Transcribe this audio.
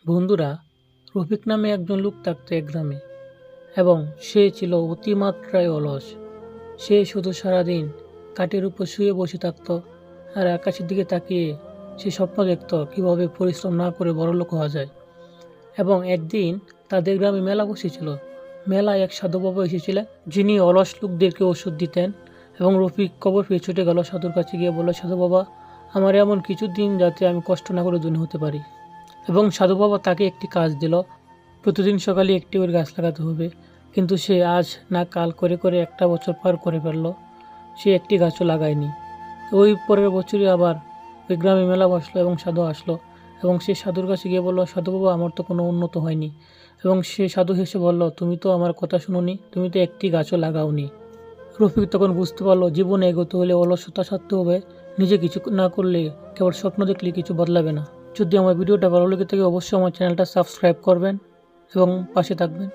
বন্ধুরা, রফিক নামে একজন লোক থাকত এক গ্রামে এবং সে ছিল অতিমাত্রায় অলস। সে শুধু সারাদিন কাঠের উপর শুয়ে বসে থাকত আর আকাশের দিকে তাকিয়ে সে স্বপ্ন দেখত কিভাবে পরিশ্রম না করে বড়লোক হওয়া যায়। এবং একদিন তাদের গ্রামে মেলা বসেছিল। মেলায় এক সাধু বাবা এসেছিলেন, যিনি অলস লোকদেরকে ওষুধ দিতেন। এবং রফিক খবর পেয়ে ছুটে গেল সাধুর কাছে, গিয়ে বলল, সাধু বাবা, আমার এমন কিছু দিন যাতে আমি কষ্ট না করে ধনী হতে পারি। এবং সাধু বাবা তাকে একটি কাজ দিল, প্রতিদিন সকালে একটি করে গাছ লাগাতে হবে। কিন্তু সে আজ না কাল করে করে একটা বছর পার করে ফেলল, সে একটি গাছও লাগায়নি। ওই পরের বছরই আবার ওই গ্রামে মেলা বসলো এবং সাধু আসলো এবং সে সাধুর কাছে গিয়ে বলল, সাধু বাবা, আমার তো কোনো উন্নত হয়নি। এবং সে সাধু হেসে বলল, তুমি তো আমার কথা শুনোনি, তুমি তো একটি গাছও লাগাওনি। রফিক তখন বুঝতে পারলো, জীবনে এগোতে হলে অলসতা ছাড়তে হবে। নিজে কিছু না করলে, কেবল স্বপ্ন দেখলে কিছু বদলাবে না। যদি আমার ভিডিওটা ভালো লেগে থাকে অবশ্যই আমার চ্যানেলটা সাবস্ক্রাইব করবেন এবং পাশে থাকবেন।